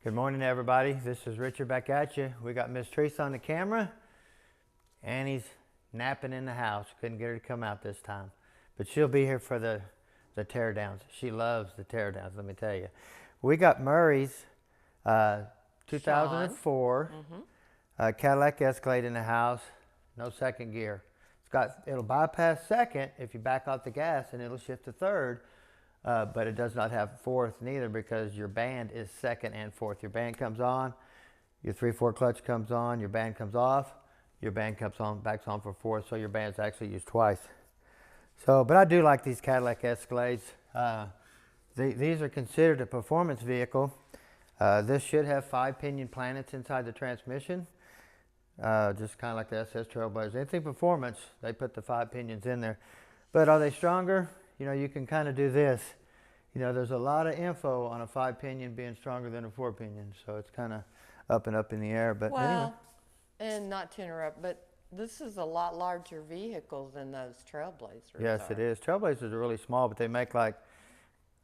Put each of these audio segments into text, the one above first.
Good morning, everybody. This is Richard back at you. We got Miss Teresa on the camera. Annie's napping in the house. Couldn't get her to come out this time. But she'll be here for the teardowns. She loves the teardowns, let me tell you. We got Murray's 2004 Cadillac Escalade in the house. No second gear. It'll bypass second if you back off the gas, and it'll shift to third. But it does not have fourth neither, because your band is second and fourth. Your band comes on, your 3/4 clutch comes on, your band comes off, your band comes on, backs on for fourth, so your band's actually used twice. But I do like these Cadillac Escalades. These are considered a performance vehicle. This should have 5 pinion planets inside the transmission, just kind of like the SS Trailblazer. Anything performance, they put the 5 pinions in there. But are they stronger? You know, you can kind of do this. You know, there's a lot of info on a 5 pinion being stronger than a 4 pinion, so it's kind of up in the air. But well, anyway. And not to interrupt, but this is a lot larger vehicle than those Trailblazers. Yes, it is. Trailblazers are really small, but they make like,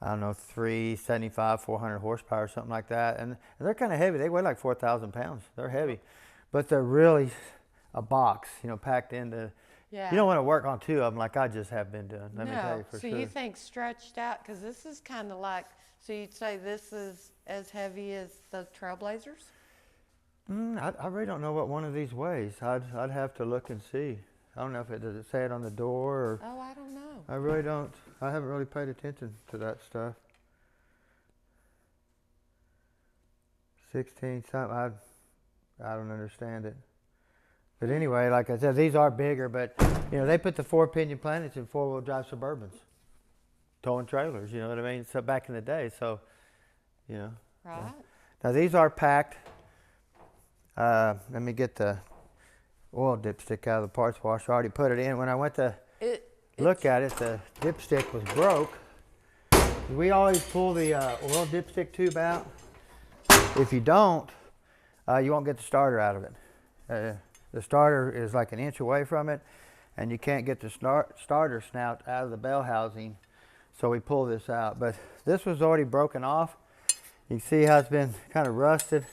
I don't know, 375, 400 horsepower, something like that. And they're kind of heavy. They weigh like 4,000 pounds. They're heavy, but they're really a box, you know, packed into. Yeah. You don't want to work on 2 of them like I just have been doing. Let me tell you for sure. So you think stretched out, because this is kind of like, so you'd say this is as heavy as the Trailblazers? I really don't know what one of these weighs. I'd have to look and see. I don't know if does it say it on the door or. Oh, I don't know. I really don't. I haven't really paid attention to that stuff. 16 something. I don't understand it. But anyway, like I said, these are bigger, but you know, they put the 4 pinion planets in 4-wheel drive Suburbans, towing trailers, you know what I mean? So back in the day, so, you know. Right. Now these are packed. Let me get the oil dipstick out of the parts washer. I already put it in. When I went to look at it, the dipstick was broke. We always pull the oil dipstick tube out. If you don't, you won't get the starter out of it. The starter is like an inch away from it, and you can't get the starter snout out of the bell housing, so we pull this out. But this was already broken off. You can see how it's been kind of rusted.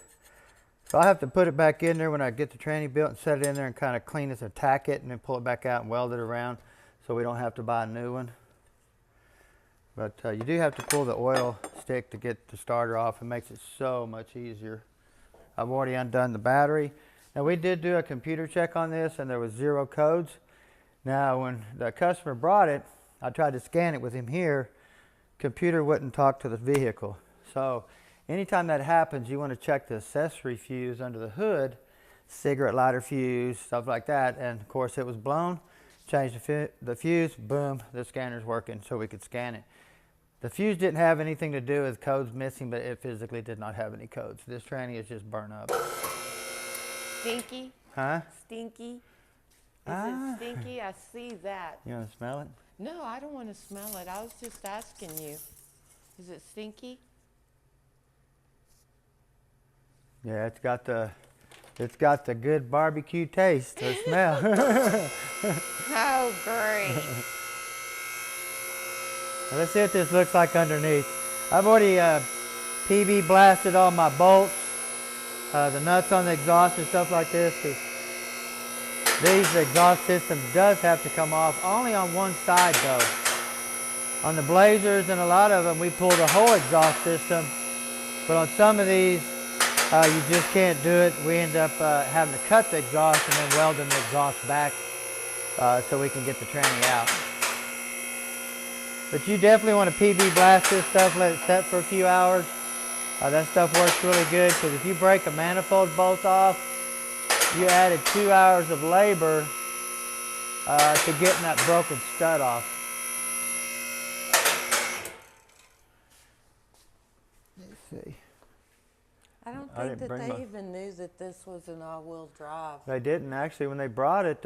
So I have to put it back in there when I get the tranny built and set it in there and kind of clean it and tack it, and then pull it back out and weld it around so we don't have to buy a new one. But you do have to pull the oil stick to get the starter off. It makes it so much easier. I've already undone the battery. Now we did do a computer check on this, and there was 0 codes. Now when the customer brought it, I tried to scan it with him here. Computer wouldn't talk to the vehicle. So anytime that happens, you want to check the accessory fuse under the hood, cigarette lighter fuse, stuff like that. And of course it was blown. Changed the fuse, boom, the scanner's working, so we could scan it. The fuse didn't have anything to do with codes missing, but it physically did not have any codes. This tranny is just burnt up. Stinky? Huh? Stinky? Is it stinky? I see that. You want to smell it? No, I don't want to smell it. I was just asking you. Is it stinky? Yeah, it's got the good barbecue taste or smell. Oh, great. Now let's see what this looks like underneath. I've already PB blasted all my bolts, the nuts on the exhaust and stuff like this, because these exhaust systems does have to come off only on one side though. On the Blazers and a lot of them, we pull the whole exhaust system, but on some of these, you just can't do it. We end up having to cut the exhaust and then welding the exhaust back so we can get the tranny out. But you definitely want to PB blast this stuff, let it set for a few hours. That stuff works really good, because if you break a manifold bolt off, you added 2 hours of labor to getting that broken stud off. Let's see. I don't think that they even knew that this was an all-wheel drive. They didn't actually. When they brought it,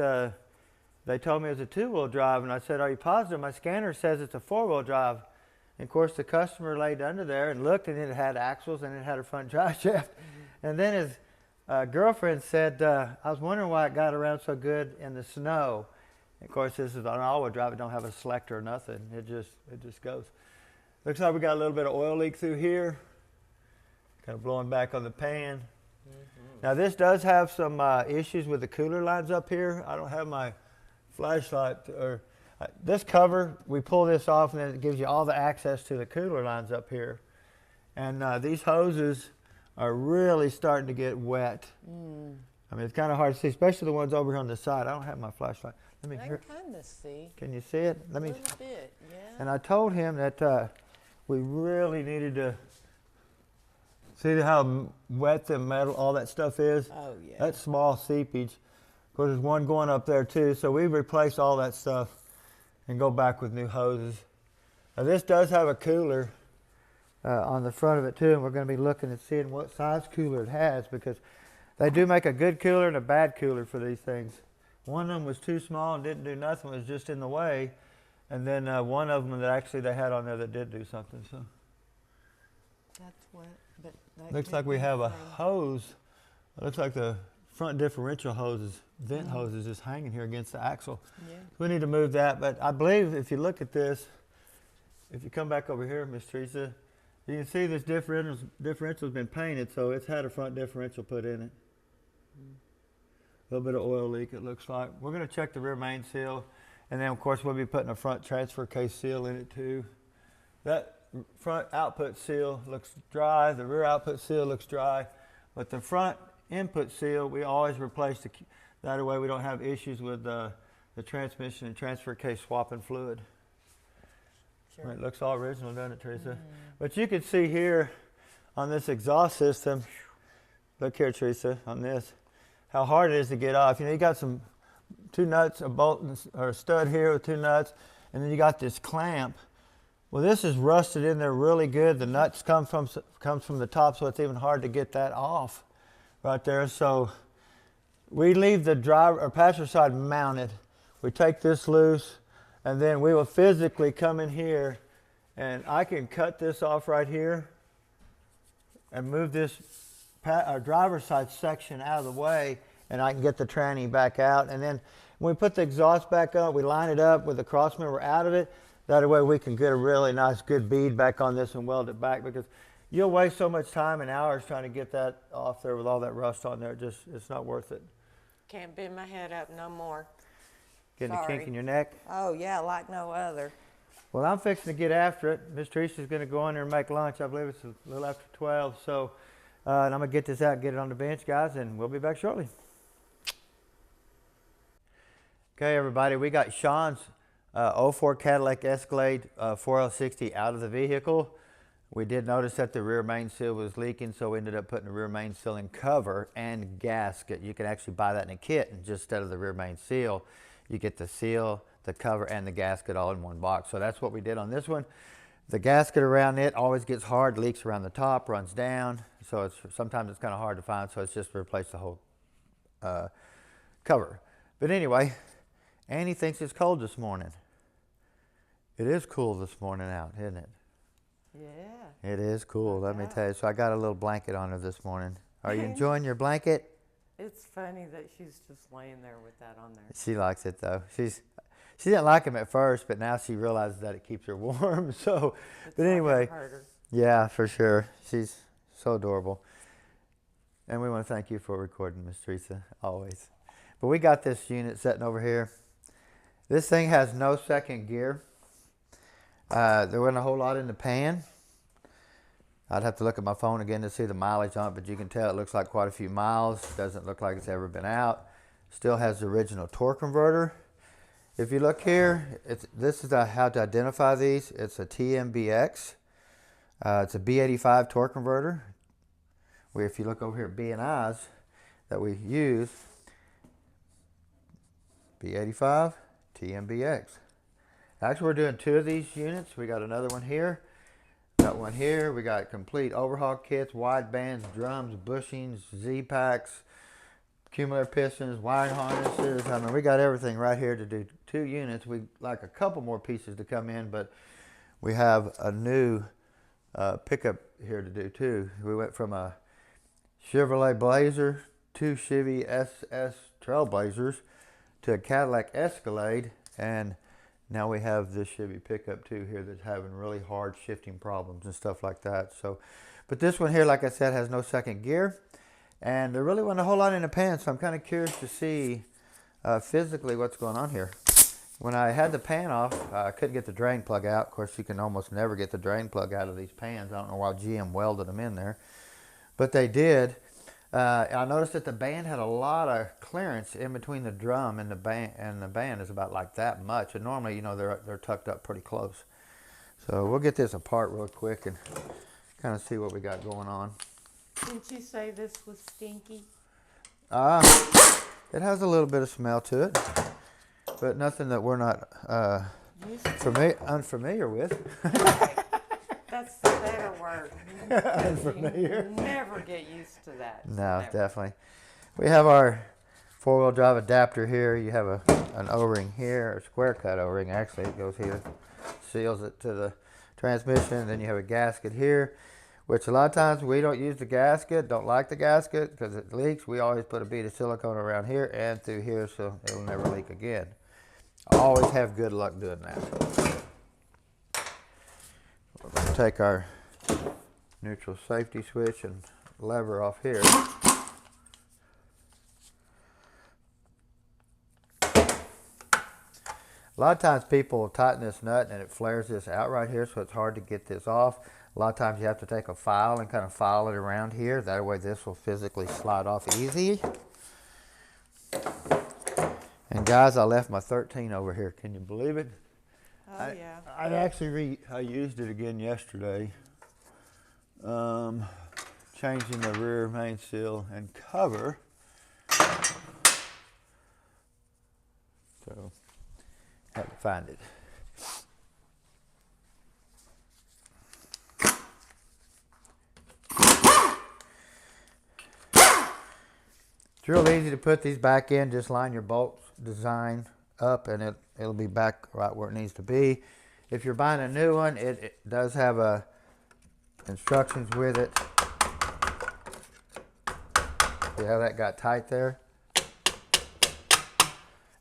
they told me it was a 2-wheel drive, and I said, "Are you positive? My scanner says it's a 4-wheel drive." And of course, the customer laid under there and looked, and it had axles and it had a front drive shaft. And then his girlfriend said, "I was wondering why it got around so good in the snow." And of course, this is an all-wheel drive. It don't have a selector or nothing. It just goes. Looks like we got a little bit of oil leak through here. kind of blowing back on the pan. Now this does have some issues with the cooler lines up here. I don't have my flashlight, or this cover, we pull this off and then it gives you all the access to the cooler lines up here. And these hoses are really starting to get wet. I mean, it's kind of hard to see, especially the ones over here on the side. I don't have my flashlight. Let me I can kind of see. Can you see it? A little bit, yeah. And I told him that we really needed to see how wet the metal, all that stuff is. Oh, yeah. That's small seepage. Of course, there's one going up there too. So we replace all that stuff and go back with new hoses. Now this does have a cooler on the front of it too, and we're going to be looking and seeing what size cooler it has, because they do make a good cooler and a bad cooler for these things. One of them was too small and didn't do nothing, was just in the way. And then one of them that actually they had on there that did do something. So That's what. But that looks could like we be have a from- hose. It looks like the front differential hoses, vent hose is just hanging here against the axle. Yeah. We need to move that, but I believe if you look at this, if you come back over here, Miss Teresa, you can see this differential's been painted, so it's had a front differential put in it. A little bit of oil leak, it looks like. We're going to check the rear main seal, and then of course we'll be putting a front transfer case seal in it too. That front output seal looks dry, the rear output seal looks dry, but the front input seal we always replace that way we don't have issues with the transmission and transfer case swapping fluid. Sure. It looks all original, doesn't it, Teresa? But you can see here on this exhaust system, look here, Teresa, on this, how hard it is to get off. You know, you got two nuts, a bolt or a stud here with two nuts, and then you got this clamp. Well, this is rusted in there really good. The nuts comes from the top, so it's even hard to get that off right there. So we leave the driver or passenger side mounted. We take this loose, and then we will physically come in here, and I can cut this off right here and move this driver's side section out of the way, and I can get the tranny back out. And then when we put the exhaust back up, we line it up with the cross member out of it. That way we can get a really nice good bead back on this and weld it back, because you'll waste so much time and hours trying to get that off there with all that rust on there. It's not worth it. Can't bend my head up no more. Getting a kink Sorry. in your neck? Oh, yeah, like no other. Well, I'm fixing to get after it. Miss Teresa's going to go in there and make lunch. I believe it's a little after 12. So, and I'm going to get this out and get it on the bench, guys, and we'll be back shortly. Okay, everybody, we got Sean's 04 Cadillac Escalade 4L60 out of the vehicle. We did notice that the rear main seal was leaking, so we ended up putting the rear main seal in cover and gasket. You can actually buy that in a kit, and just instead of the rear main seal, you get the seal, the cover, and the gasket all in one box. So that's what we did on this one. The gasket around it always gets hard, leaks around the top, runs down. So sometimes it's kind of hard to find, so it's just replaced the whole cover. But anyway, Annie thinks it's cold this morning. It is cool this morning out, isn't it? Yeah. It is cool, let me Yeah. tell you. So I got a little blanket on her this morning. Are you enjoying your blanket? It's funny that she's just laying there with that on there. She likes it though. She didn't like him at first, but now she realizes that it keeps her warm. So, but anyway, yeah, for sure. She's so adorable. And we want to thank you for recording, Miss Teresa, always. But we got this unit sitting over here. This thing has no second gear. There wasn't a whole lot in the pan. I'd have to look at my phone again to see the mileage on it, but you can tell it looks like quite a few miles. Doesn't look like it's ever been out. Still has the original torque converter. If you look here, this is how to identify these. It's a TMBX. It's a B85 torque converter. If you look over here at B&I's that we use, B85, TMBX. Actually, we're doing 2 of these units. We got another one here. Got one here. We got complete overhaul kits, wide bands, drums, bushings, Z-packs, cumulator pistons, wiring harnesses. I mean, we got everything right here to do 2 units. We'd like a couple more pieces to come in, but we have a new pickup here to do too. We went from a Chevrolet Blazer, 2 Chevy SS Trailblazers, to a Cadillac Escalade, and now we have this Chevy pickup too here that's having really hard shifting problems and stuff like that. So, But this one here, like I said, has no second gear. And there really wasn't a whole lot in the pan, so I'm kind of curious to see physically what's going on here. When I had the pan off, I couldn't get the drain plug out. Of course, you can almost never get the drain plug out of these pans. I don't know why GM welded them in there, but they did. I noticed that the band had a lot of clearance in between the drum and the band is about like that much. And normally, you know, they're tucked up pretty close. So we'll get this apart real quick and kind of see what we got going on. Didn't you say this was stinky? It has a little bit of smell to it, but nothing that we're not unfamiliar with. That's the better word. Unfamiliar. You never get used to that. No, Never. definitely. We have our four-wheel drive adapter here. You have an O-ring here, a square cut O-ring. Actually, it goes here, seals it to the transmission. Then you have a gasket here, which a lot of times we don't use the gasket, don't like the gasket because it leaks. We always put a bead of silicone around here and through here so it'll never leak again. I always have good luck doing that. We're going to take our neutral safety switch and lever off here. A lot of times people will tighten this nut and it flares this out right here, so it's hard to get this off. A lot of times you have to take a file and kind of file it around here. That way this will physically slide off easy. And guys, I left my 13 over here. Can you believe it? Oh, yeah. I actually used it again yesterday. Changing the rear main seal and cover. So, had to find it. It's real easy to put these back in. Just line your bolt design up and it'll be back right where it needs to be. If you're buying a new one, it does have instructions with it. See how that got tight there?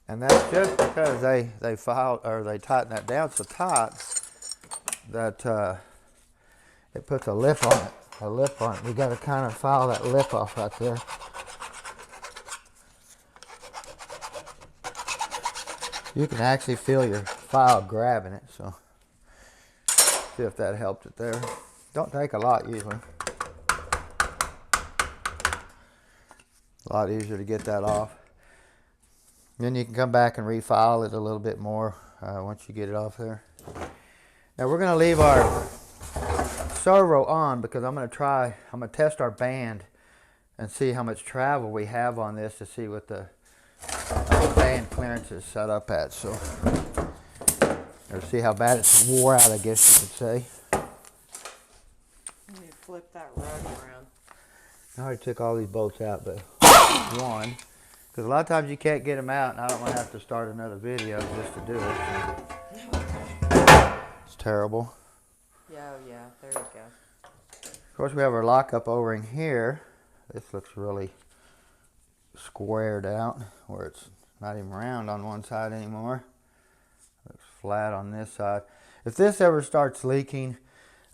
And that's just because they tighten that down so tight that it puts a lip on it. A lip on it. We got to kind of file that lip off right there. You can actually feel your file grabbing it, so see if that helped it there. Don't take a lot usually. A lot easier to get that off. Then you can come back and refile it a little bit more once you get it off there. Now we're going to leave our servo on because I'm going to test our band and see how much travel we have on this to see what the band clearance is set up at. So, or see how bad it's wore out, I guess you could say. Let me flip that rug around. I already took all these bolts out, but one. Because a lot of times you can't get them out, and I don't want to have to start another video just to do it. It's terrible. Yeah, there you go. Of course, we have our lockup O-ring here. This looks really squared out, where it's not even round on one side anymore. Looks flat on this side. If this ever starts leaking,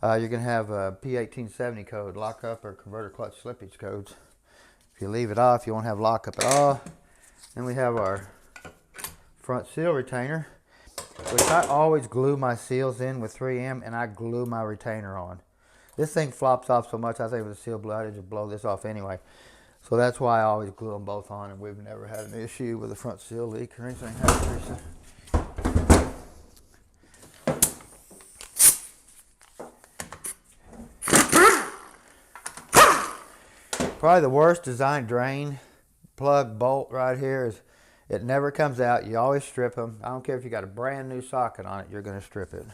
you're going to have a P1870 code, lockup or converter clutch slippage codes. If you leave it off, you won't have lockup at all. Then we have our front seal retainer, which I always glue my seals in with 3M, and I glue my retainer on. This thing flops off so much, I think with the seal blow, I just blow this off anyway. So that's why I always glue them both on, and we've never had an issue with a front seal leak or anything. Probably the worst design drain plug bolt right here is it never comes out. You always strip them. I don't care if you got a brand new socket on it, you're going to strip it.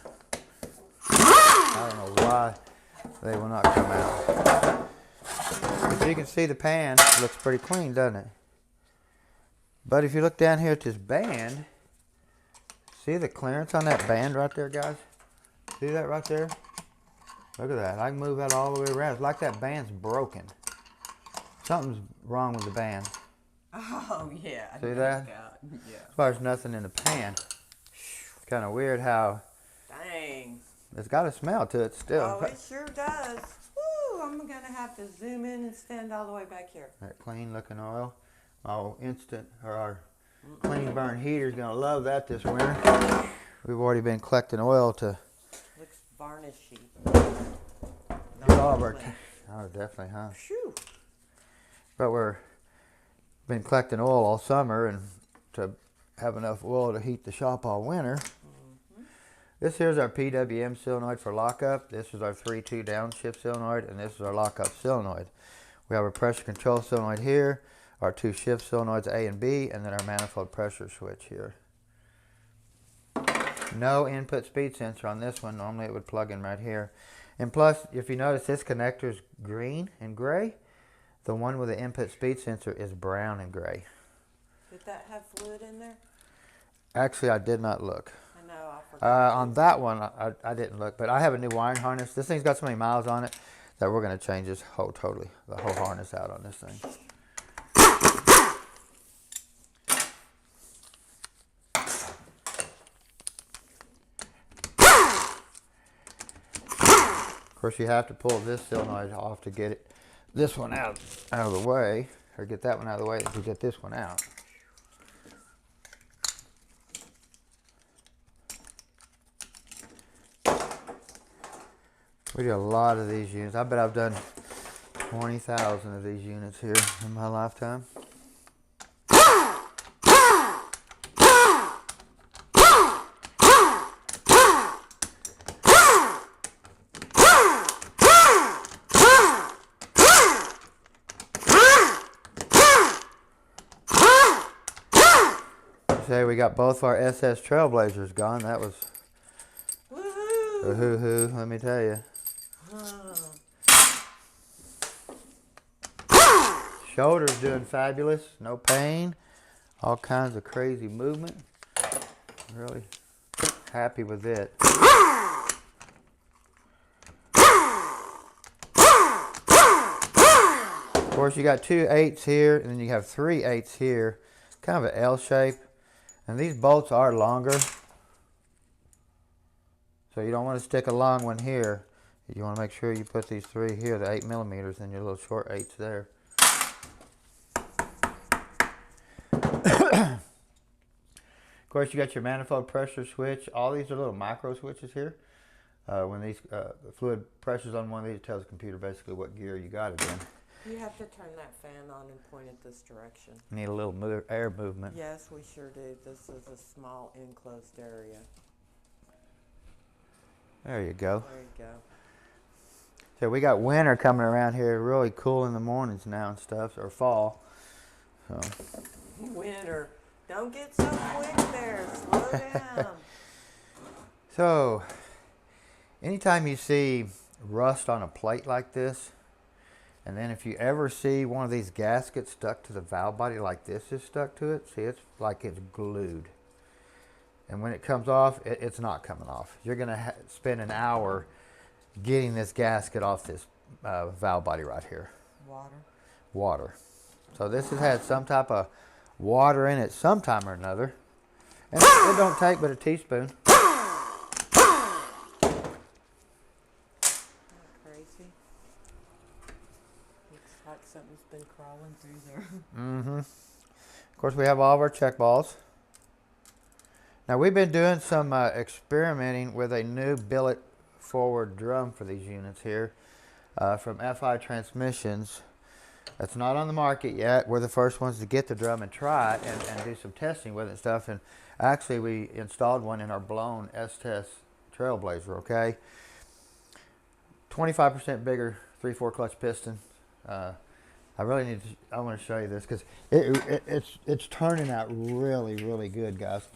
I don't know why they will not come out. But you can see the pan looks pretty clean, doesn't it? But if you look down here at this band, see the clearance on that band right there, guys? See that right there? Look at that. I can move that all the way around. It's like that band's broken. Something's wrong with the band. Oh, yeah. See that? Yeah. As far as nothing in the pan. It's kind of weird how Dang. it's got a smell to it still. Oh, it sure does. Woo, I'm I'm gonna have to zoom in and stand all the way back here. That clean looking oil. Our clean burn heater's gonna love that this winter. We've already been collecting oil to Looks varnishy. get all of our. Oh, definitely, huh? Phew. But we're been collecting oil all summer and to have enough oil to heat the shop all winter. This here's our PWM solenoid for lockup. This is our 3-2 downshift solenoid, and this is our lockup solenoid. We have a pressure control solenoid here, our 2 shift solenoids A and B, and then our manifold pressure switch here. No input speed sensor on this one. Normally it would plug in right here. And plus, if you notice, this connector is green and gray. The one with the input speed sensor is brown and gray. Did that have fluid in there? Actually, I did not look. I know, I forgot. On that one, I didn't look, but I have a new wiring harness. This thing's got so many miles on it that we're going to change this the whole harness out on this thing. Of course, you have to pull this solenoid off to get this one out of the way, or get that one out of the way to get this one out. We do a lot of these units. I bet I've done 20,000 of these units here in my lifetime. Say we got both our SS Trailblazers gone. That was a hoo-hoo, let me tell you. Shoulder's doing fabulous, no pain, all kinds of crazy movement. Really happy with it. Of course, you got 2 8s here, and then you have 3 8s here, kind of an L shape. And these bolts are longer, so you don't want to stick a long one here. You want to make sure you put these 3 here, the 8 millimeters, and your little short 8s there. Of course, you got your manifold pressure switch. All these are little micro switches here. When these fluid pressure's on one of these, it tells the computer basically what gear you got it in. You have to turn that fan on and point it this direction. Need a little air movement. Yes, we sure do. This is a small enclosed area. There you go. There you go. So we got winter coming around here, really cool in the mornings now and stuff, or fall. So. Winter. Don't get so quick there. Slow down. So, anytime you see rust on a plate like this, and then if you ever see one of these gaskets stuck to the valve body like this is stuck to it, see, it's like it's glued. And when it comes off, it's not coming off. You're going to spend an hour getting this gasket off this valve body right here. Water. So this has had some type of water in it sometime or another. And it don't take but a teaspoon. Something's been crawling through there. Mm-hmm. Of course, we have all of our check balls. Now, we've been doing some experimenting with a new billet forward drum for these units here from FI Transmissions. That's not on the market yet. We're the first ones to get the drum and try it and do some testing with it and stuff. And actually, we installed one in our blown S-Test Trailblazer, okay? 25% bigger 3/4 clutch piston. I want to show you this because it's turning out really, really good, guys.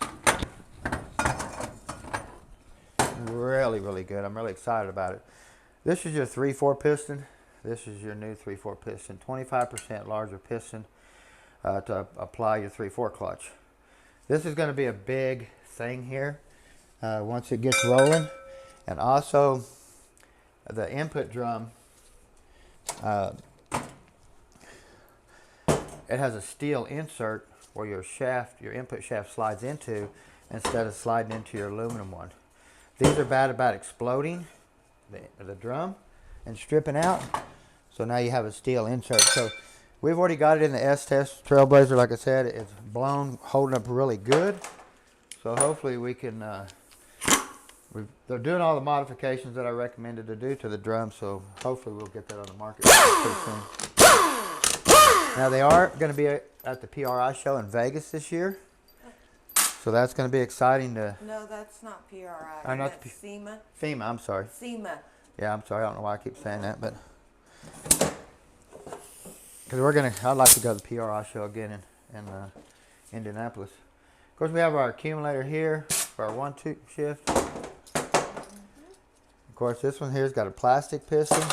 Really, really good. I'm really excited about it. This is your 3/4 piston. This is your new 3/4 piston. 25% larger piston to apply your 3/4 clutch. This is going to be a big thing here once it gets rolling. And also, the input drum, it has a steel insert where your input shaft slides into instead of sliding into your aluminum one. These are bad about exploding the drum and stripping out. So now you have a steel insert. So we've already got it in the S-Test Trailblazer. Like I said, it's blown, holding up really good. So hopefully we can, they're doing all the modifications that I recommended to do to the drum. So hopefully we'll get that on the market pretty soon. Now they are going to be at the PRI show in Vegas this year. So that's going to be exciting to... No, that's not PRI. Not That's SEMA. FEMA, I'm sorry. SEMA. Yeah, I'm sorry. I don't know why I keep saying that, but... Because I'd like to go to the PRI show again in Indianapolis. Of course, we have our accumulator here for our 1-2 shift. Of course, this one here's got a plastic piston.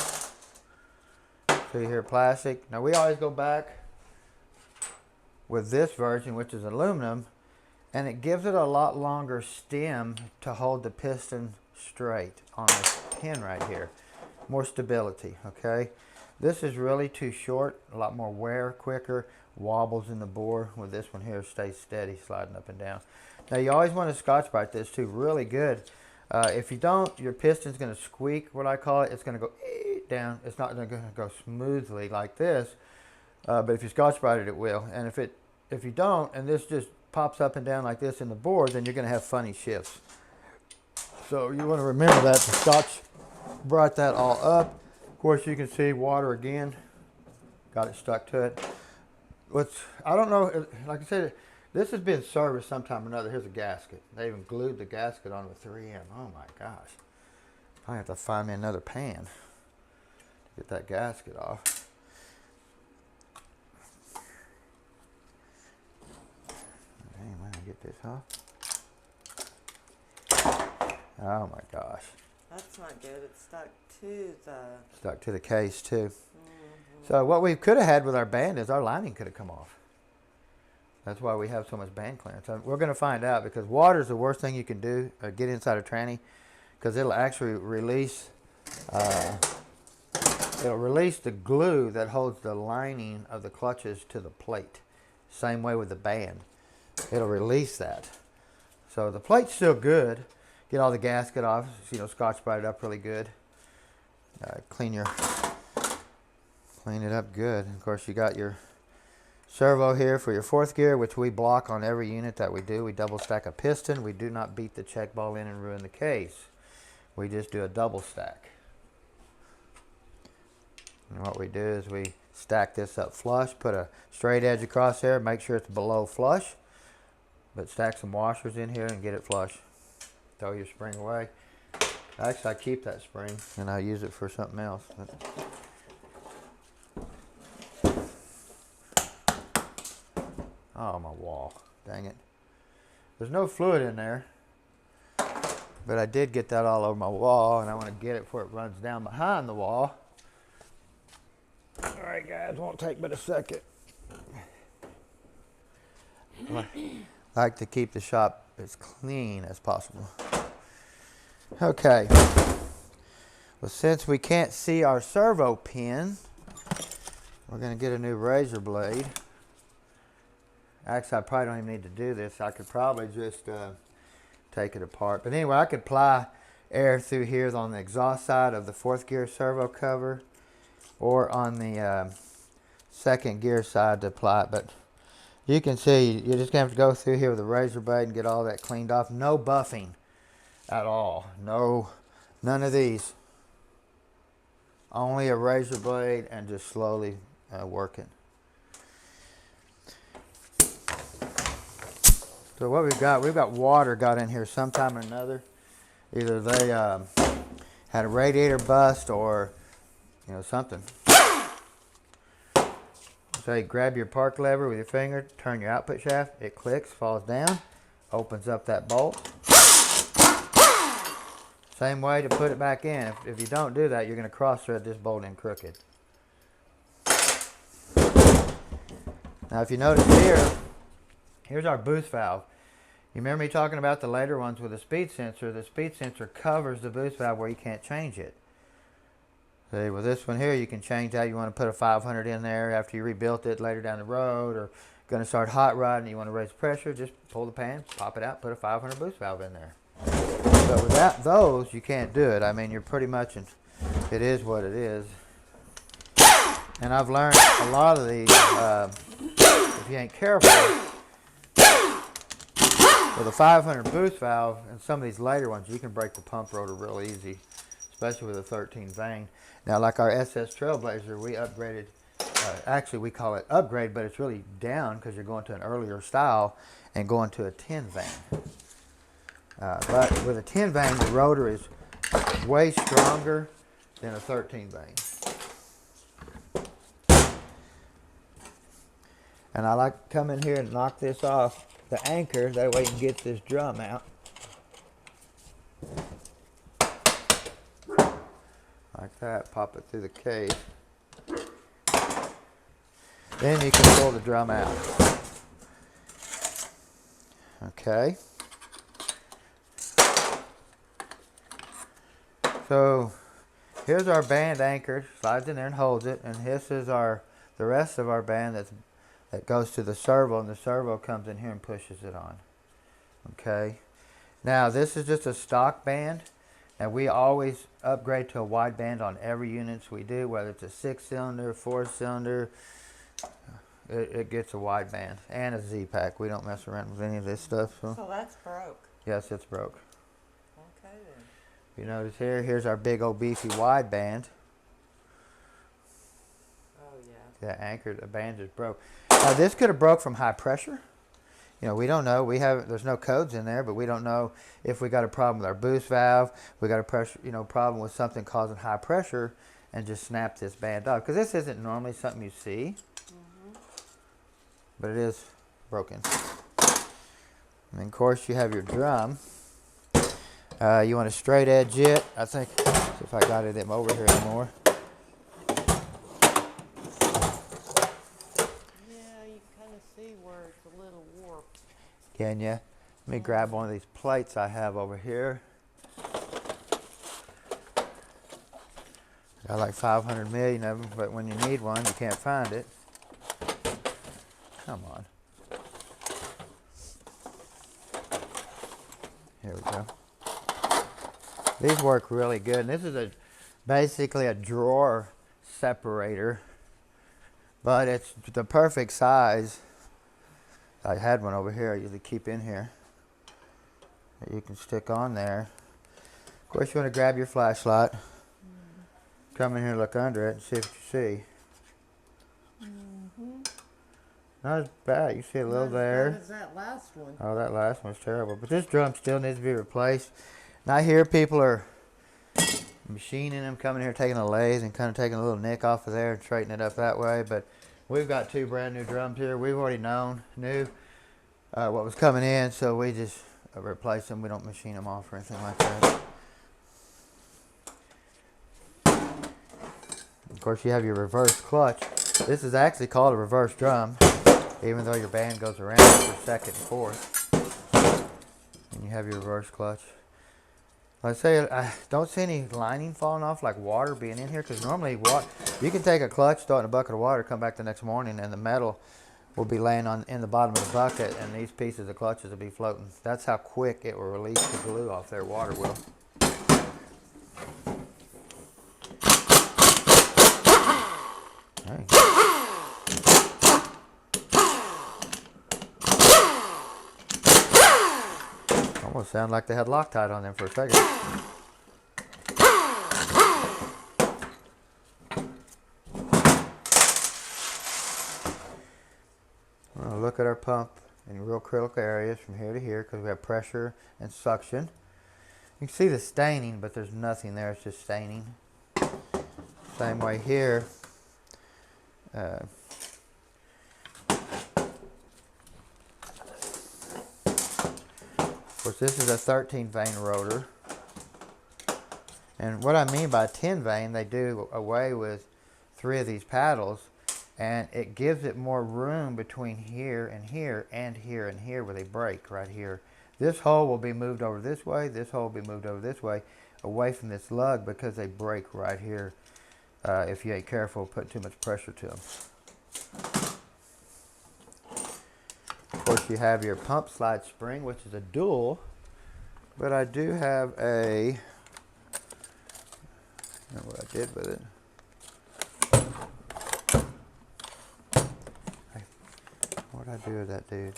See here, plastic. Now, we always go back with this version, which is aluminum, and it gives it a lot longer stem to hold the piston straight on this pin right here. More stability, okay? This is really too short, a lot more wear, quicker, wobbles in the bore. With this one here, stays steady, sliding up and down. Now you always want to Scotch-Brite this too, really good. If you don't, your piston's going to squeak, what I call it. It's going to go down. It's not going to go smoothly like this, but if you Scotch-Brite it, it will. And if you don't, and this just pops up and down like this in the bore, then you're going to have funny shifts. So you want to remember that the Scotch-Brite that all up. Of course, you can see water again. Got it stuck to it. I don't know, like I said, this has been serviced sometime or another. Here's a gasket. They even glued the gasket on with 3M. Oh my gosh. I have to find me another pan to get that gasket off. Dang, when I get this off. Oh my gosh. That's not good. It's stuck to the case too. So what we could have had with our band is our lining could have come off. That's why we have so much band clearance. We're going to find out, because water is the worst thing you can do, get inside a tranny, because it'll actually release the glue that holds the lining of the clutches to the plate. Same way with the band. It'll release that. So the plate's still good. Get all the gasket off, Scotch-Brite it up really good. Clean it up good. Of course, you got your servo here for your 4th gear, which we block on every unit that we do. We double stack a piston. We do not beat the check ball in and ruin the case. We just do a double stack. And what we do is we stack this up flush, put a straight edge across there, make sure it's below flush, but stack some washers in here and get it flush. Throw your spring away. Actually, I keep that spring and I use it for something else. Oh, my wall. Dang it. There's no fluid in there, but I did get that all over my wall, and I want to get it before it runs down behind the wall. All right, guys, won't take but a second. I like to keep the shop as clean as possible. Okay. Well, since we can't see our servo pin, we're going to get a new razor blade. Actually, I probably don't even need to do this. I could probably just take it apart. But anyway, I could apply air through here on the exhaust side of the 4th gear servo cover, or on the 2nd gear side to apply it. But you can see, you're just going to have to go through here with a razor blade and get all that cleaned off. No buffing at all. No, none of these. Only a razor blade and just slowly work it. So what we've got water got in here sometime or another. Either they had a radiator bust or, something. So you grab your park lever with your finger, turn your output shaft, it clicks, falls down, opens up that bolt. Same way to put it back in. If you don't do that, you're going to cross thread this bolt in crooked. Now if you notice here, here's our boost valve. You remember me talking about the later ones with the speed sensor? The speed sensor covers the boost valve where you can't change it. See, with this one here, you can change that. You want to put a 500 in there after you rebuilt it later down the road, or going to start hot rodding, you want to raise the pressure, just pull the pan, pop it out, put a 500 boost valve in there. But without those, you can't do it. I mean, you're pretty much, it is what it is. And I've learned a lot of these, if you ain't careful, with a 500 boost valve and some of these later ones, you can break the pump rotor real easy, especially with a 13 vane. Now, like our SS Trailblazer, we upgraded, actually we call it upgrade, but it's really down because you're going to an earlier style and going to a 10 vane. But with a 10 vane, the rotor is way stronger than a 13 vane. And I like to come in here and knock this off the anchor, that way you can get this drum out. Like that, pop it through the case. Then you can pull the drum out. Okay. So here's our band anchor, slides in there and holds it, and this is the rest of our band that goes to the servo, and the servo comes in here and pushes it on. Okay. Now this is just a stock band, and we always upgrade to a wide band on every unit we do, whether it's a 6-cylinder, 4-cylinder, it gets a wide band, and a Z-Pack. We don't mess around with any of this stuff. So that's broke. Yes, it's broke. Okay then. You notice here's our big old beefy wide band. Oh yeah. The anchor, the band just broke. Now this could have broke from high pressure. You know, we don't know. There's no codes in there, but we don't know if we got a problem with our boost valve. We got a problem with something causing high pressure, and just snap this band off. Because this isn't normally something you see, but it is broken. And of course, you have your drum. You want to straight edge it. I think, see if I got it over here anymore. Can you? Let me grab one of these plates I have over here. Got like 500 million of them, but when you need one, you can't find it. Come on. Here we go. These work really good. And this is basically a drawer separator, but it's the perfect size. I had one over here I usually keep in here that you can stick on there. Of course, you want to grab your flashlight, come in here and look under it and see what you see. Not as bad. You see a little there. Not as bad as that last one. Oh, that last one's terrible. But this drum still needs to be replaced. And I hear people are machining them, coming here, taking a lathe and kind of taking a little nick off of there and straightening it up that way. But we've got 2 brand new drums here. We've already knew what was coming in, so we just replace them. We don't machine them off or anything like that. Of course, you have your reverse clutch. This is actually called a reverse drum, even though your band goes around for 2nd and 4th. And you have your reverse clutch. Like I say, I don't see any lining falling off, like water being in here, because normally you can take a clutch, throw it in a bucket of water, come back the next morning, and the metal will be laying in the bottom of the bucket, and these pieces of clutches will be floating. That's how quick it will release the glue off there. Water will. Hey. Almost sounded like they had Loctite on them for a second. We'll look at our pump in real critical areas from here to here, because we have pressure and suction. You can see the staining, but there's nothing there. It's just staining. Same way here. Of course, this is a 13 vane rotor. And what I mean by 10 vane, they do away with 3 of these paddles, and it gives it more room between here and here and here and here where they break right here. This hole will be moved over this way. This hole will be moved over this way, away from this lug, because they break right here if you ain't careful, put too much pressure to them. Of course, you have your pump slide spring, which is a dual, but I do have I don't know what I did with it. What did I do with that dude?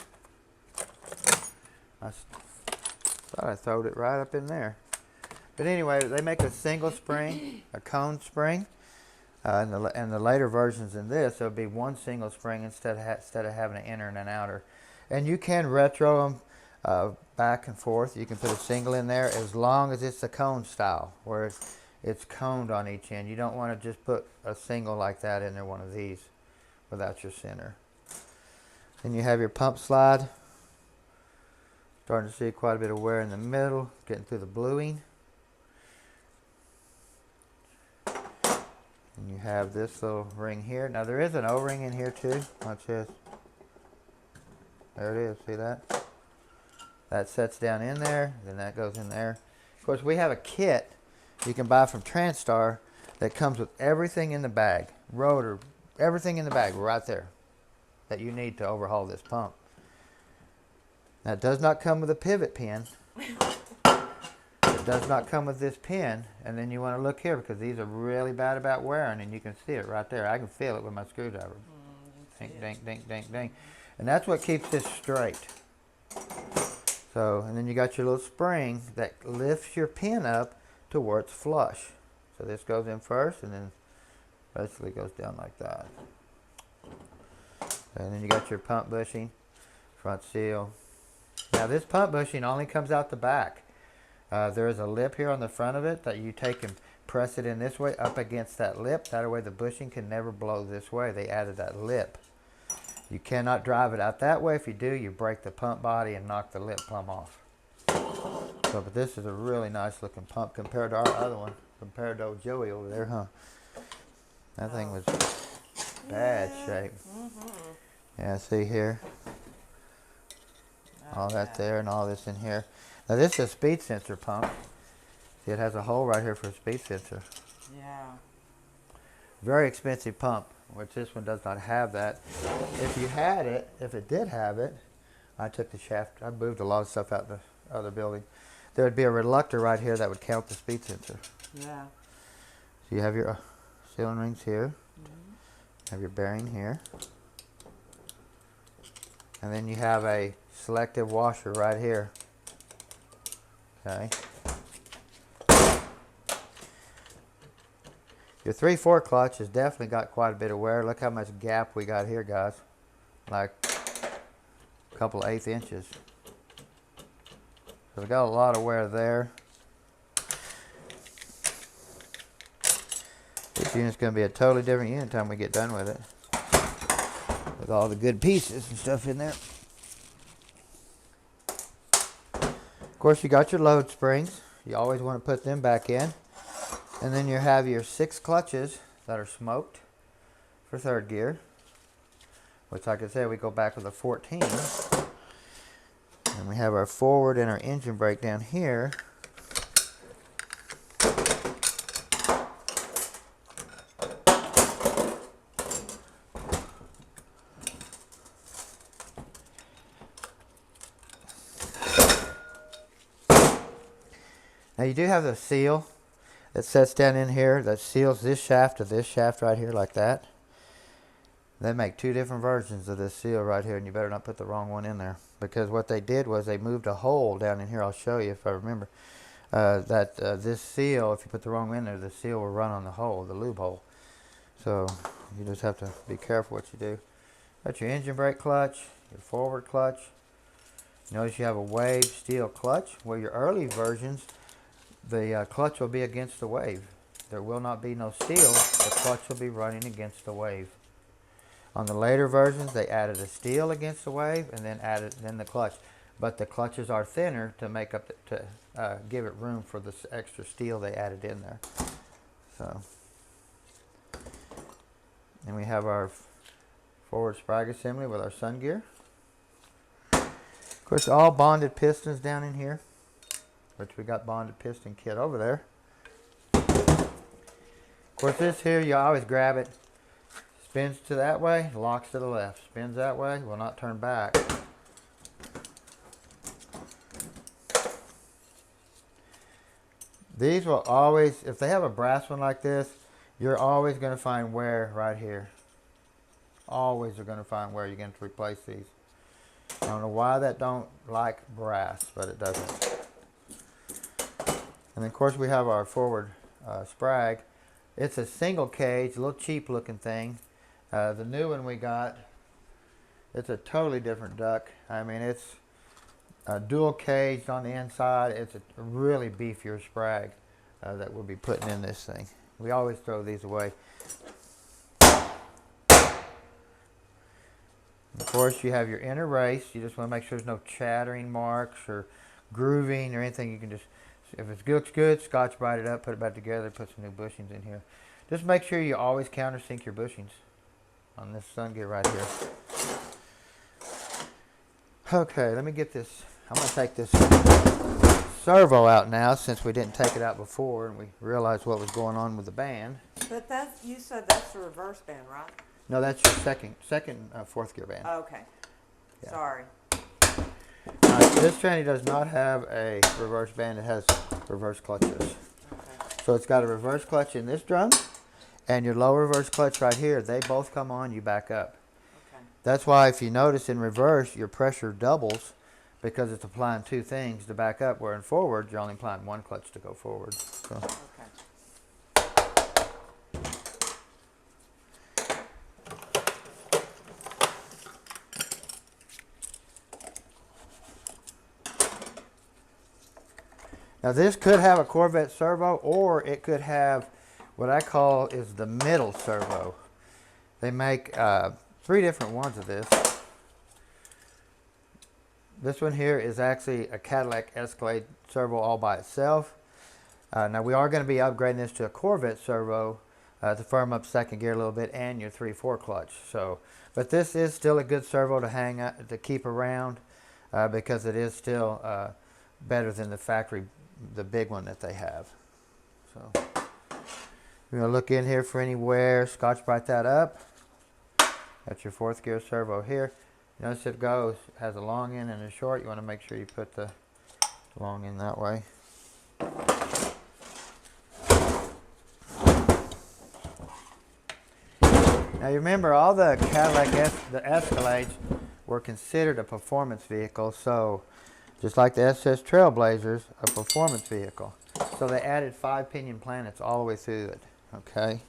Thought I throwed it right up in there. But anyway, they make a single spring, a cone spring. And the later versions in this, there'll be one single spring instead of having an inner and an outer. And you can retro them back and forth. You can put a single in there as long as it's a cone style, where it's coned on each end. You don't want to just put a single like that in there, one of these, without your center. Then you have your pump slide. Starting to see quite a bit of wear in the middle, getting through the bluing. And you have this little ring here. Now there is an O-ring in here too. Watch this. There it is. See that? That sets down in there. Then that goes in there. Of course, we have a kit you can buy from Transtar that comes with everything in the bag. Rotor, everything in the bag right there that you need to overhaul this pump. Now it does not come with a pivot pin. It does not come with this pin. And then you want to look here because these are really bad about wearing, and you can see it right there. I can feel it with my screwdriver. Ding, ding, ding, ding, ding. And that's what keeps this straight. So, and then you got your little spring that lifts your pin up to where it's flush. So this goes in first and then basically goes down like that. And then you got your pump bushing, front seal. Now this pump bushing only comes out the back. There is a lip here on the front of it that you take and press it in this way up against that lip. That way the bushing can never blow this way. They added that lip. You cannot drive it out that way. If you do, you break the pump body and knock the lip plumb off. So, but this is a really nice looking pump compared to our other one. Compared to old Joey over there, huh? That thing was bad shape. Yeah, see here? All that there and all this in here. Now this is a speed sensor pump. See, it has a hole right here for a speed sensor. Yeah. Very expensive pump, which this one does not have that. If you had it, if it did have it, I took the shaft, I moved a lot of stuff out the other building. There would be a reluctor right here that would count the speed sensor. Yeah. So you have your sealing rings here. Have your bearing here. And then you have a selective washer right here. Okay. Your 3/4 clutch has definitely got quite a bit of wear. Look how much gap we got here, guys. Like a couple 1/8 inches. So we got a lot of wear there. This unit's going to be a totally different unit time we get done with it. With all the good pieces and stuff in there. Of course, you got your load springs. You always want to put them back in. And then you have your 6 clutches that are smoked for 3rd gear. Which, like I said, we go back with a 14. And we have our forward and our engine brake down here. Now you do have the seal that sets down in here that seals this shaft to this shaft right here like that. They make 2 different versions of this seal right here, and you better not put the wrong one in there, because what they did was they moved a hole down in here. I'll show you if I remember. This seal, if you put the wrong one in there, the seal will run on the hole, the lube hole. So you just have to be careful what you do. Got your engine brake clutch, your forward clutch. Notice you have a wave steel clutch, where your early versions, the clutch will be against the wave. There will not be no steel. The clutch will be running against the wave. On the later versions, they added a steel against the wave and then the clutch. But the clutches are thinner to make up to give it room for this extra steel they added in there. So, and we have our forward sprag assembly with our sun gear. Of course, all bonded pistons down in here, which we got bonded piston kit over there. Of course, this here, you always grab it. Spins to that way, locks to the left. Spins that way, will not turn back. These will always, if they have a brass one like this, you're always going to find wear right here. Always are going to find wear. You're going to replace these. I don't know why that don't like brass, but it doesn't. And then of course we have our forward sprag. It's a single cage, a little cheap looking thing. The new one we got, it's a totally different duck. I mean, it's dual caged on the inside. It's a really beefier sprag that we'll be putting in this thing. We always throw these away. Of course, you have your inner race. You just want to make sure there's no chattering marks or grooving or anything. You can just, if it looks good, Scotch Brite it up, put it back together, put some new bushings in here. Just make sure you always countersink your bushings on this sun gear right here. Okay, let me get this. I'm going to take this servo out now since we didn't take it out before and we realized what was going on with the band. But that's, you said that's the reverse band, right? No, that's your second fourth gear band. Oh, okay. Yeah. Sorry. This tranny does not have a reverse band. It has reverse clutches. Okay. So it's got a reverse clutch in this drum and your low reverse clutch right here. They both come on, you back up. Okay. That's why if you notice in reverse, your pressure doubles because it's applying two things to back up, where in forward, you're only applying one clutch to go forward. So. Okay. Now this could have a Corvette servo, or it could have what I call is the middle servo. They make 3 different ones of this. This one here is actually a Cadillac Escalade servo all by itself. Now we are going to be upgrading this to a Corvette servo to firm up second gear a little bit and your 3/4 clutch. So, but this is still a good servo to hang out, to keep around because it is still better than the factory, the big one that they have. So we're going to look in here for any wear, Scotch Brite that up. That's your 4th gear servo here. Notice it goes, has a long end and a short. You want to make sure you put the long end that way. Now you remember all the Cadillac the Escalades were considered a performance vehicle, so just like the SS Trailblazers, a performance vehicle. So they added 5 pinion planets all the way through it, okay?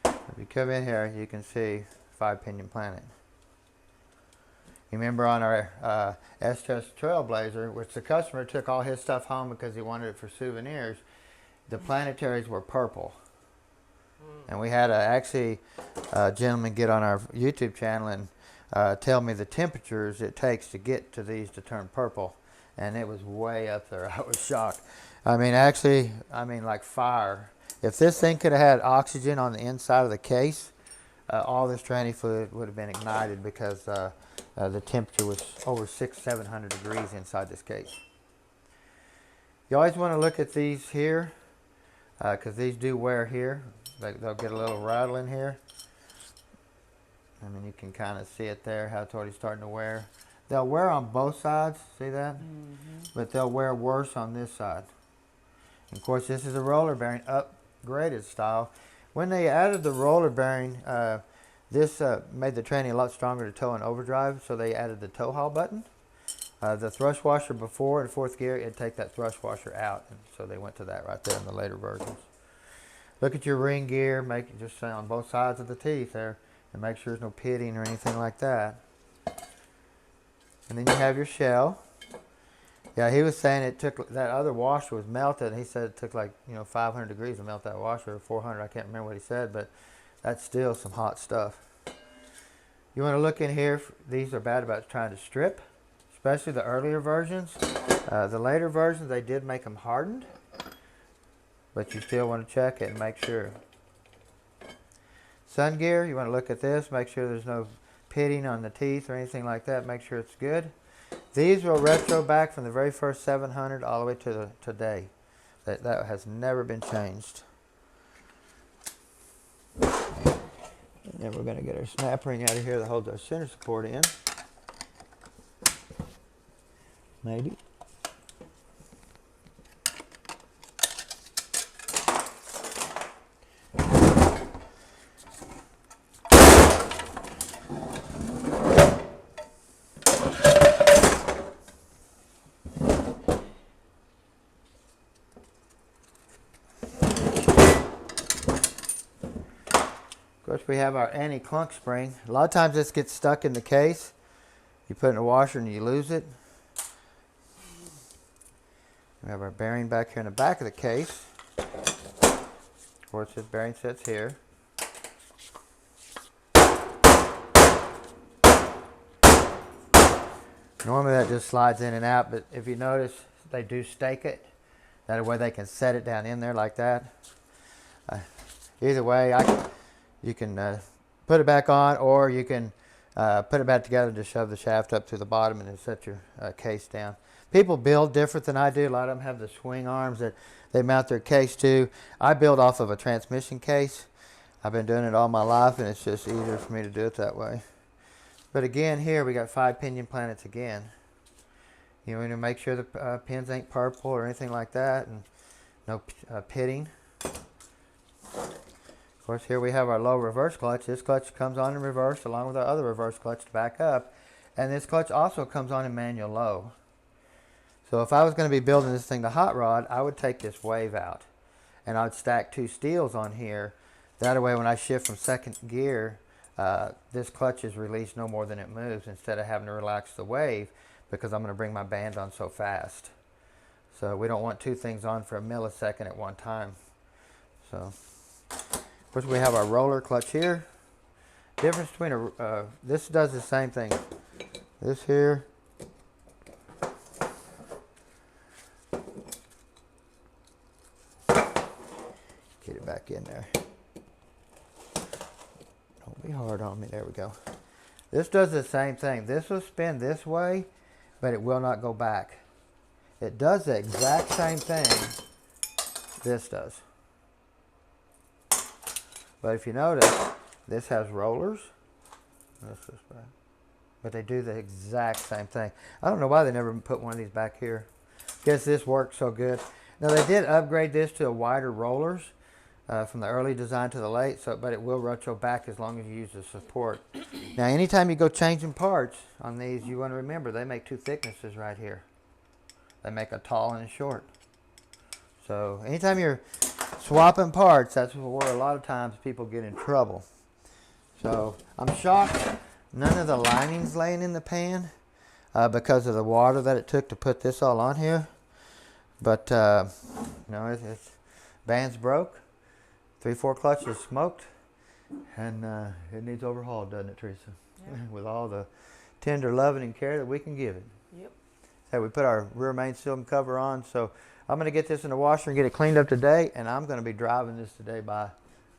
If you come in here, you can see 5 pinion planet. You remember on our SS Trailblazer, which the customer took all his stuff home because he wanted it for souvenirs, the planetaries were purple. And we had actually a gentleman get on our YouTube channel and tell me the temperatures it takes to get to these to turn purple. And it was way up there. I was shocked. I mean, actually, like fire. If this thing could have had oxygen on the inside of the case, all this tranny fluid would have been ignited because the temperature was over 600-700 degrees inside this case. You always want to look at these here because these do wear here. They'll get a little rattle in here. I mean, you can kind of see it there, how it's already starting to wear. They'll wear on both sides, see that? Mm-hmm. But they'll wear worse on this side. And of course, this is a roller bearing upgraded style. When they added the roller bearing, this made the tranny a lot stronger to tow in overdrive, so they added the tow haul button. The thrust washer before in 4th gear, it'd take that thrust washer out, and so they went to that right there in the later versions. Look at your ring gear, make it just on both sides of the teeth there, and make sure there's no pitting or anything like that. And then you have your shell. Yeah, he was saying it took, that other washer was melted, and he said it took like 500 degrees to melt that washer, or 400, I can't remember what he said, but that's still some hot stuff. You want to look in here. These are bad about trying to strip, especially the earlier versions. The later versions, they did make them hardened, but you still want to check it and make sure. Sun gear, you want to look at this, make sure there's no pitting on the teeth or anything like that, make sure it's good. These will retro back from the very first 700 all the way to today. That has never been changed. And then we're going to get our snap ring out of here that holds our center support in. Maybe. course, we have our anti-clunk spring. A lot of times this gets stuck in the case. You put it in the washer and you lose it. We have our bearing back here in the back of the case. Of course, this bearing sits here. Normally that just slides in and out, but if you notice, they do stake it. That way they can set it down in there like that. Either way, you can put it back on, or you can put it back together to shove the shaft up to the bottom and then set your case down. People build different than I do. A lot of them have the swing arms that they mount their case to. I build off of a transmission case. I've been doing it all my life, and it's just easier for me to do it that way. But again, here we got 5 pinion planets again. You want to make sure the pins ain't purple or anything like that, and no pitting. Of course, here we have our low reverse clutch. This clutch comes on in reverse along with our other reverse clutch to back up. And this clutch also comes on in manual low. So if I was going to be building this thing to hot rod, I would take this wave out. And I would stack 2 steels on here. That way when I shift from second gear, this clutch is released no more than it moves, instead of having to relax the wave, because I'm going to bring my band on so fast. So we don't want 2 things on for a millisecond at one time. So, of course, we have our roller clutch here. Difference between this does the same thing. This here. Get it back in there. Don't be hard on me. There we go. This does the same thing. This will spin this way, but it will not go back. It does the exact same thing this does. But if you notice, this has rollers. But they do the exact same thing. I don't know why they never put one of these back here. Guess this works so good. Now they did upgrade this to a wider rollers from the early design to the late, but it will retro back as long as you use the support. Now anytime you go changing parts on these, you want to remember they make 2 thicknesses right here. They make a tall and a short. So anytime you're swapping parts, that's where a lot of times people get in trouble. So I'm shocked none of the lining's laying in the pan because of the water that it took to put this all on here. But no, it's band's broke, 3/4 clutch is smoked, and it needs overhauled, doesn't it, Teresa? Yep. With all the tender loving and care that we can give it. Yep. Hey, we put our rear main seal and cover on, so I'm going to get this in the washer and get it cleaned up today, and I'm going to be driving this today by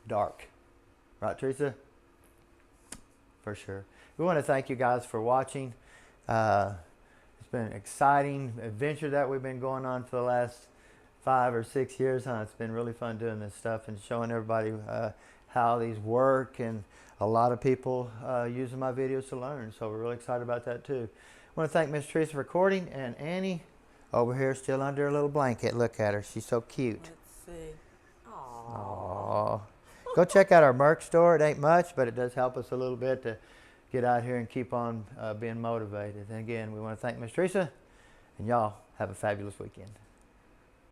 dark. Right, Teresa? For sure. We want to thank you guys for watching. It's been an exciting adventure that we've been going on for the last 5 or 6 years. It's been really fun doing this stuff and showing everybody how these work, and a lot of people using my videos to learn. So we're really excited about that too. I want to thank Miss Teresa for recording, and Annie over here still under a little blanket. Look at her. She's so cute. Let's see. Aww. Go check out our merch store. It ain't much, but it does help us a little bit to get out here and keep on being motivated. And again, we want to thank Miss Teresa, and y'all have a fabulous weekend.